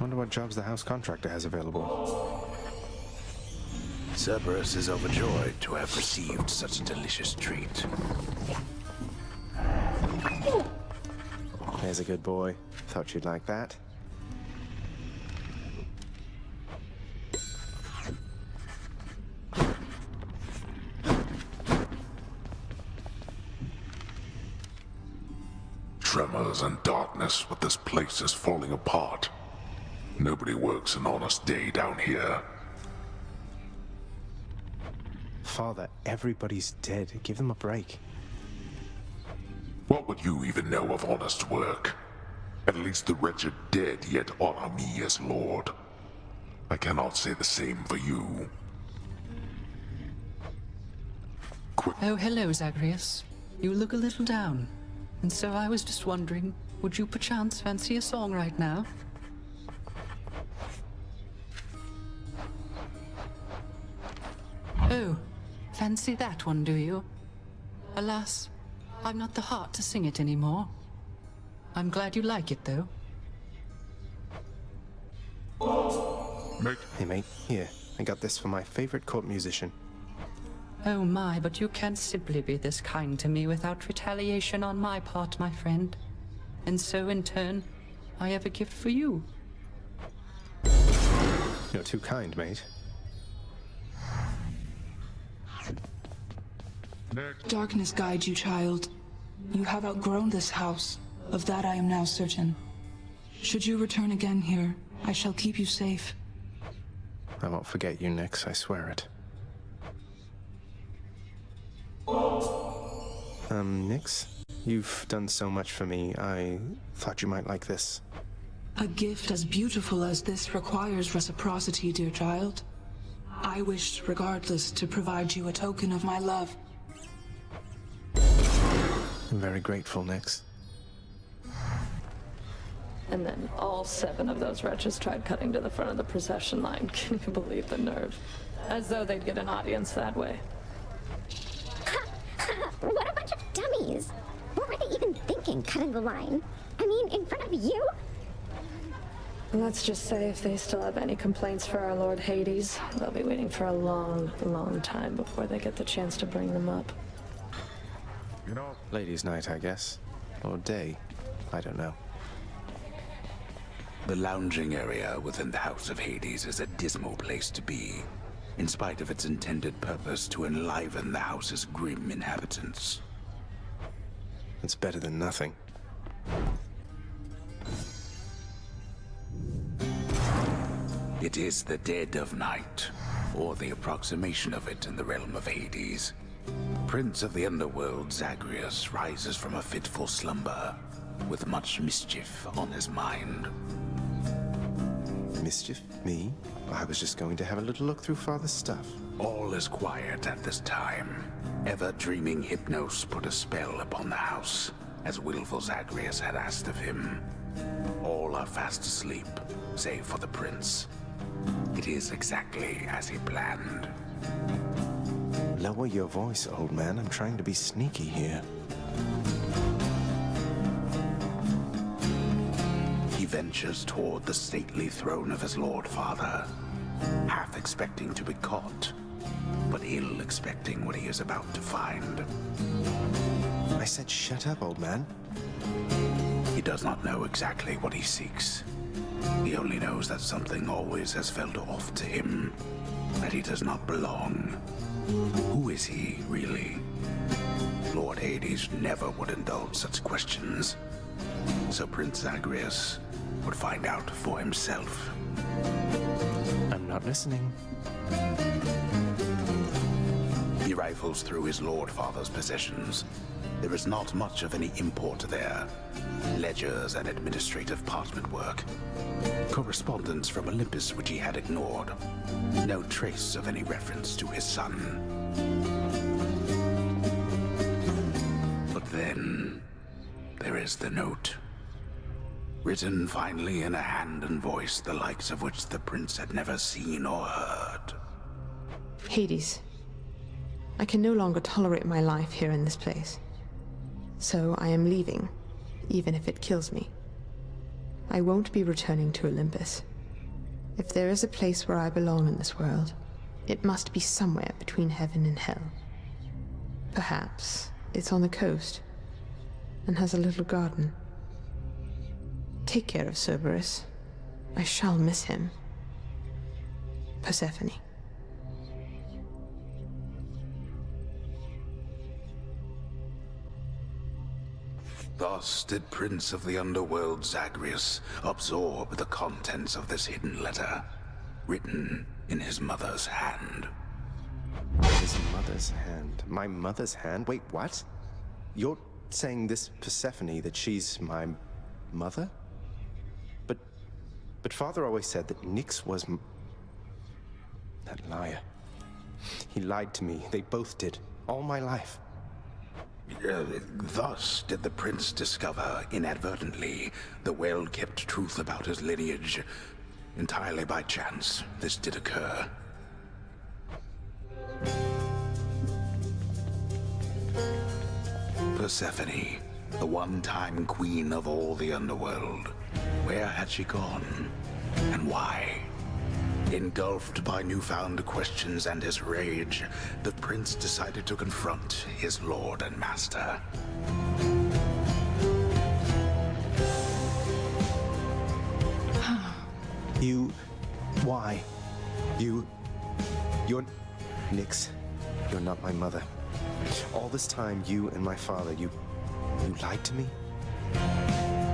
Wonder what jobs the house contractor has available. Cerberus is overjoyed to have received such a delicious treat. There's a good boy. Thought you'd like that. Tremors and darkness, but this place is falling apart. Nobody works an honest day down here. Father, everybody's dead. Give them a break. What would you even know of honest work? At least the wretched dead yet honor me as Lord. I cannot say the same for you. Oh, hello, Zagreus. You look a little down. And so I was just wondering, would you perchance fancy a song right now? Oh, fancy that one, do you? Alas, I've not the heart to sing it anymore. I'm glad you like it, though. Mate. Hey, mate. Here, I got this for my favorite court musician. Oh my, but you can't simply be this kind to me without retaliation on my part, my friend. And so, in turn, I have a gift for you. You're too kind, mate. Darkness guide you, child. You have outgrown this house. Of that I am now certain. Should you return again here, I shall keep you safe. I won't forget you, Nyx, I swear it. Nyx? You've done so much for me, I thought you might like this. A gift as beautiful as this requires reciprocity, dear child. I wished, regardless, to provide you a token of my love. I'm very grateful, Nyx. And then all 7 of those wretches tried cutting to the front of the procession line. Can you believe the nerve? As though they'd get an audience that way. What a bunch of dummies! What were they even thinking, cutting the line? I mean, in front of you? Let's just say if they still have any complaints for our Lord Hades, they'll be waiting for a long, long time before they get the chance to bring them up. You know, Ladies' night, I guess. Or day. I don't know. The lounging area within the House of Hades is a dismal place to be, in spite of its intended purpose to enliven the house's grim inhabitants. It's better than nothing. It is the dead of night, or the approximation of it in the realm of Hades. Prince of the Underworld, Zagreus, rises from a fitful slumber, with much mischief on his mind. Mischief? Me? I was just going to have a little look through Father's stuff. All is quiet at this time. Ever-dreaming Hypnos put a spell upon the house, as willful Zagreus had asked of him. All are fast asleep, save for the prince. It is exactly as he planned. Lower your voice, old man. I'm trying to be sneaky here. He ventures toward the stately throne of his lord father, half expecting to be caught, but ill expecting what he is about to find. I said shut up, old man. He does not know exactly what he seeks. He only knows that something always has felt off to him, that he does not belong. Who is he, really? Lord Hades never would indulge such questions, so Prince Zagreus would find out for himself. I'm not listening. He rifles through his lord father's possessions. There is not much of any import there. Ledgers and administrative parchment work. Correspondence from Olympus which he had ignored. No trace of any reference to his son. But then, there is the note. Written finally in a hand and voice the likes of which the prince had never seen or heard. Hades, I can no longer tolerate my life here in this place. So I am leaving, even if it kills me. I won't be returning to Olympus. If there is a place where I belong in this world, it must be somewhere between heaven and hell. Perhaps it's on the coast and has a little garden. Take care of Cerberus. I shall miss him. Persephone. Thus did Prince of the Underworld Zagreus absorb the contents of this hidden letter, written in his mother's hand. His mother's hand. My mother's hand? Wait, what? You're saying this Persephone, that she's my mother? But Father always said that Nyx was that liar. He lied to me. They both did. All my life. Thus did the prince discover, inadvertently, the well-kept truth about his lineage. Entirely by chance, this did occur. Persephone, the one-time queen of all the Underworld. Where had she gone? And why? Engulfed by newfound questions and his rage, the prince decided to confront his lord and master. Why? You're Nyx. You're not my mother. All this time, you and my father, you lied to me?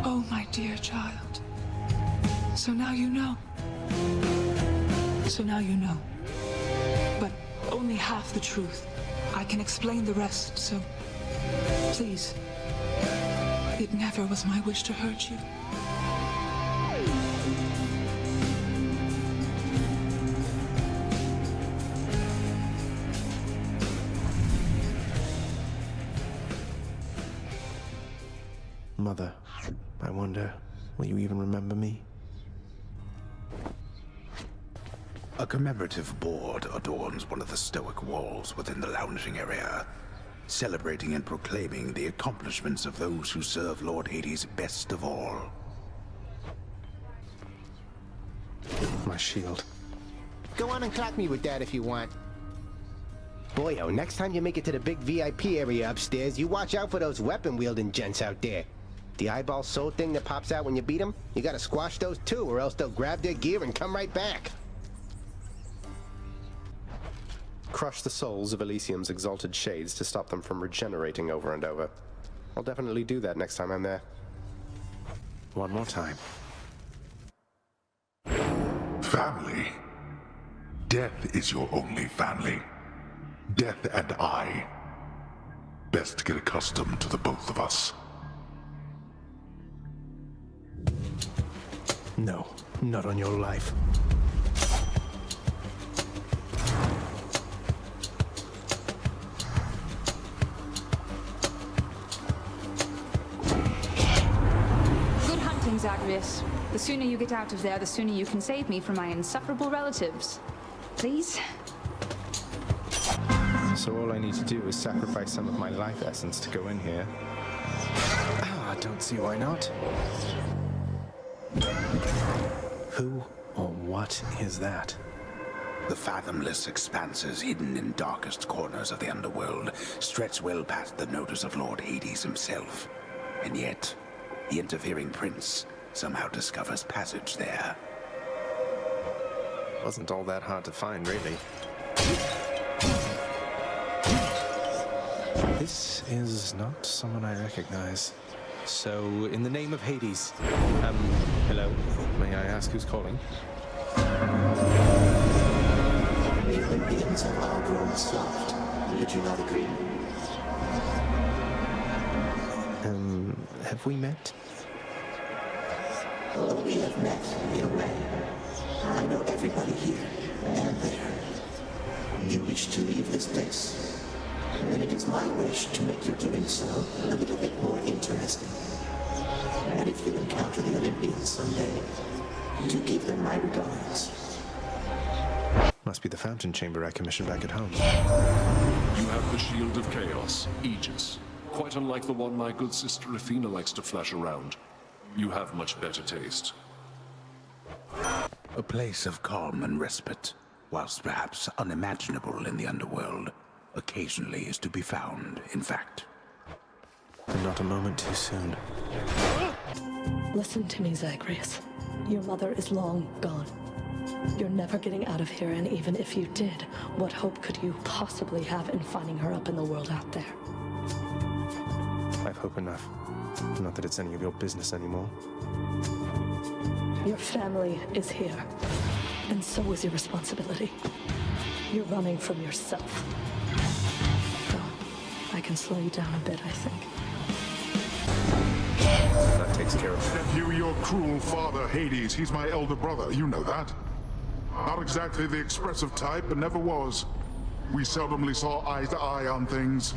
Oh, my dear child. So now you know. So now you know. But only half the truth. I can explain the rest, so please. It never was my wish to hurt you. Mother, I wonder, will you even remember me? A commemorative board adorns one of the stoic walls within the lounging area, celebrating and proclaiming the accomplishments of those who serve Lord Hades best of all. My shield. Go on and clock me with that if you want. Boyo, next time you make it to the big VIP area upstairs, you watch out for those weapon-wielding gents out there. The eyeball soul thing that pops out when you beat them, you gotta squash those too, or else they'll grab their gear and come right back. Crush the souls of Elysium's exalted shades to stop them from regenerating over and over. I'll definitely do that next time I'm there. One more time. Family. Death is your only family. Death and I. Best get accustomed to the both of us. No, not on your life. Good hunting, Zagreus. The sooner you get out of there, the sooner you can save me from my insufferable relatives. Please? So all I need to do is sacrifice some of my life essence to go in here. I don't see why not. Who or what is that? The fathomless expanses hidden in darkest corners of the underworld stretch well past the notice of Lord Hades himself. And yet, the interfering prince somehow discovers passage there. Wasn't all that hard to find, really. This is not someone I recognize. So, in the name of Hades, hello, may I ask who's calling? The Olympians have all grown soft. Would you not agree? Have we met? Although we have met in a way, I know everybody here and there. You wish to leave this place, and it is my wish to make your doing so a little bit more interesting. And if you encounter the Olympians someday, do give them my regards. Must be the fountain chamber I commissioned back at home. You have the Shield of Chaos, Aegis. Quite unlike the one my good sister Athena likes to flash around. You have much better taste. A place of calm and respite, whilst perhaps unimaginable in the Underworld, occasionally is to be found, in fact. And not a moment too soon. Listen to me, Zagreus. Your mother is long gone. You're never getting out of here, and even if you did, what hope could you possibly have in finding her up in the world out there? I've hope enough. Not that it's any of your business anymore. Your family is here, and so is your responsibility. You're running from yourself. Oh, I can slow you down a bit, I think. That takes care of it. Nephew, your cruel father, Hades, he's my elder brother. You know that. Not exactly the expressive type, but never was. We seldomly saw eye to eye on things.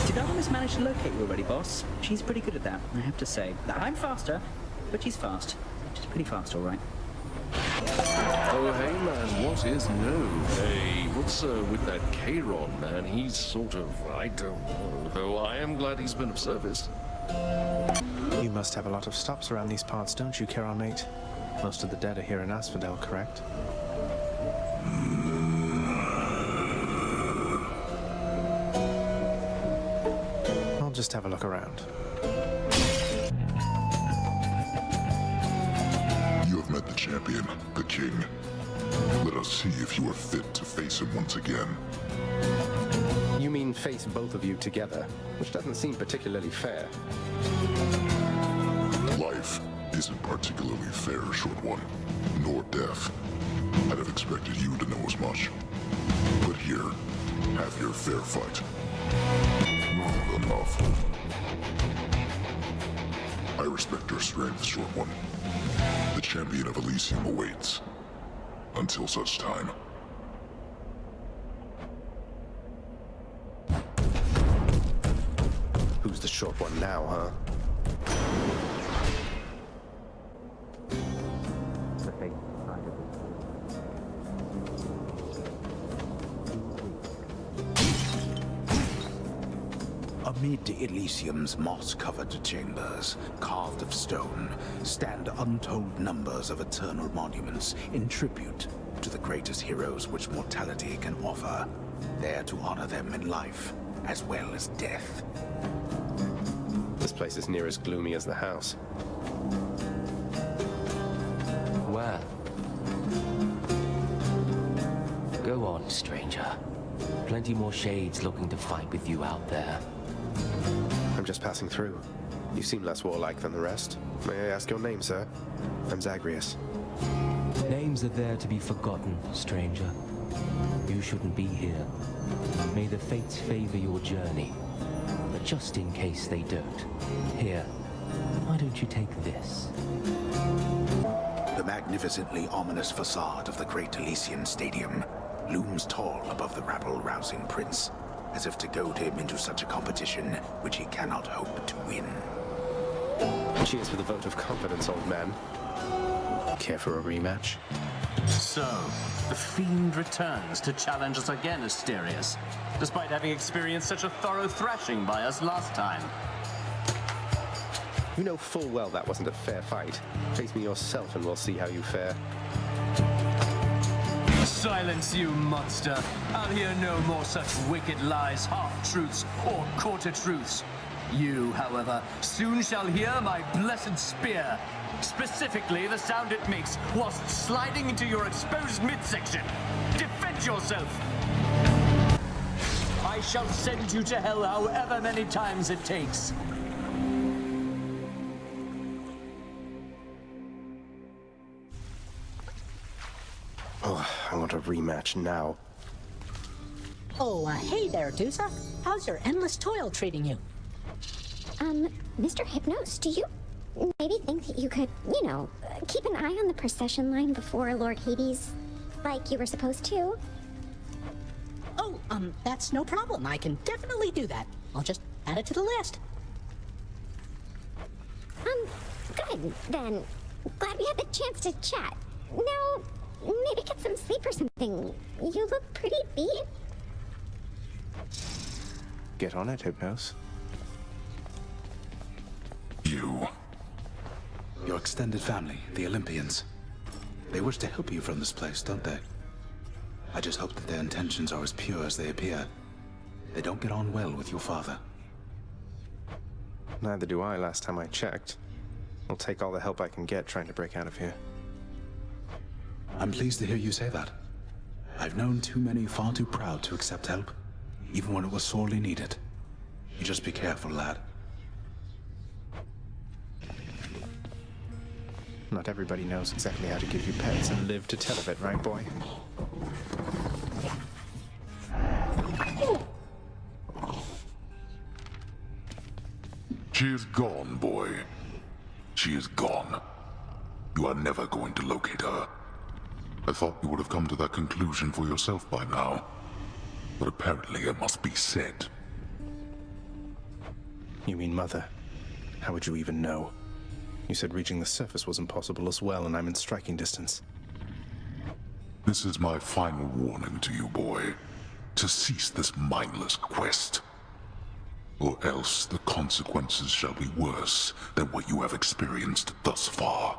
Did Artemis manage to locate you already, boss? She's pretty good at that, I have to say. I'm faster, but she's fast. She's pretty fast, all right. Oh, hey, man, what is new? Hey, what's with that Charon, man? He's sort of, I don't know, though I am glad he's been of service. You must have a lot of stops around these parts, don't you, Charon, mate? Most of the dead are here in Asphodel, correct? I'll just have a look around. You have met the champion, the king. Let us see if you are fit to face him once again. You mean face both of you together, which doesn't seem particularly fair. Life isn't particularly fair, short one, nor death. I'd have expected you to know as much. But here, have your fair fight. Enough. I respect your strength, short one. The champion of Elysium awaits. Until such time. Who's the short one now, huh? Amid Elysium's moss-covered chambers, carved of stone, stand untold numbers of eternal monuments in tribute to the greatest heroes which mortality can offer, there to honor them in life as well as death. This place is near as gloomy as the house. Well. Go on, stranger. Plenty more shades looking to fight with you out there. I'm just passing through. You seem less warlike than the rest. May I ask your name, sir? I'm Zagreus. Names are there to be forgotten, stranger. You shouldn't be here. May the fates favor your journey. But just in case they don't, here, why don't you take this? The magnificently ominous facade of the Great Elysian Stadium looms tall above the rabble-rousing prince, as if to goad him into such a competition which he cannot hope to win. Cheers for the vote of confidence, old man. Care for a rematch? So, the Fiend returns to challenge us again, Asterius, despite having experienced such a thorough thrashing by us last time. You know full well that wasn't a fair fight. Face me yourself and we'll see how you fare. Silence, you monster! I'll hear no more such wicked lies, half-truths, or quarter-truths. You, however, soon shall hear my blessed spear. Specifically, the sound it makes whilst sliding into your exposed midsection. Defend yourself! I shall send you to hell however many times it takes. Oh, I want a rematch now. Oh, hey there, Dusa. How's your endless toil treating you? Mr. Hypnos, do you maybe think that you could, keep an eye on the procession line before Lord Hades, like you were supposed to? Oh, that's no problem. I can definitely do that. I'll just add it to the list. Good, then. Glad we had the chance to chat. Now, maybe get some sleep or something. You look pretty beat. Get on it, Hypnos. Your extended family, the Olympians. They wish to help you from this place, don't they? I just hope that their intentions are as pure as they appear. They don't get on well with your father. Neither do I last time I checked. I'll take all the help I can get trying to break out of here. I'm pleased to hear you say that. I've known too many far too proud to accept help, even when it was sorely needed. You just be careful, lad. Not everybody knows exactly how to give you pets and live to tell of it, right, boy? She is gone, boy. She is gone. You are never going to locate her. I thought you would have come to that conclusion for yourself by now. But apparently it must be said. You mean Mother? How would you even know? You said reaching the surface was impossible as well, and I'm in striking distance. This is my final warning to you, boy. To cease this mindless quest. Or else the consequences shall be worse than what you have experienced thus far.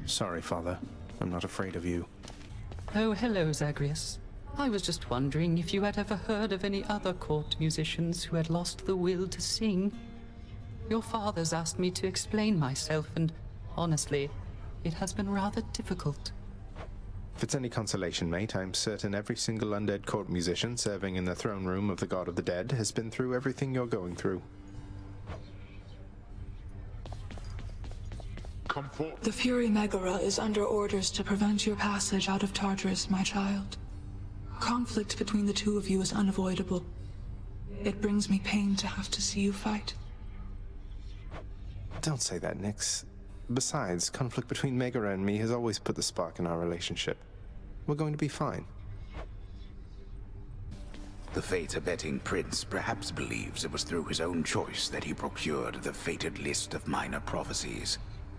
Sorry, Father. I'm not afraid of you. Oh, hello, Zagreus. I was just wondering if you had ever heard of any other court musicians who had lost the will to sing. Your father's asked me to explain myself, and honestly, it has been rather difficult. If it's any consolation, mate, I'm certain every single undead court musician serving in the throne room of the God of the Dead has been through everything you're going through. Come forth. The Fury Megara is under orders to prevent your passage out of Tartarus, my child. Conflict between the two of you is unavoidable. It brings me pain to have to see you fight. Don't say that, Nyx. Besides, conflict between Megara and me has always put the spark in our relationship. We're going to be fine. The fate-abetting prince perhaps believes it was through his own choice that he procured the fated list of minor prophecies,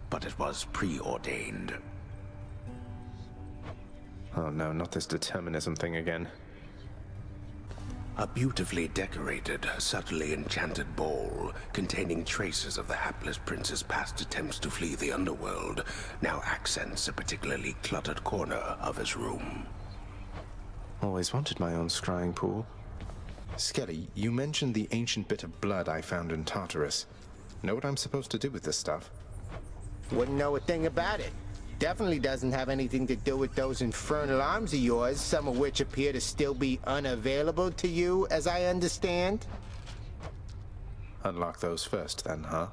but it was preordained. Oh no, not this determinism thing again. A beautifully decorated, subtly enchanted ball containing traces of the hapless prince's past attempts to flee the Underworld now accents a particularly cluttered corner of his room. Always wanted my own scrying pool. Skelly, you mentioned the ancient bit of blood I found in Tartarus. Know what I'm supposed to do with this stuff? Wouldn't know a thing about it. Definitely doesn't have anything to do with those infernal arms of yours, some of which appear to still be unavailable to you, as I understand. Unlock those first, then, huh?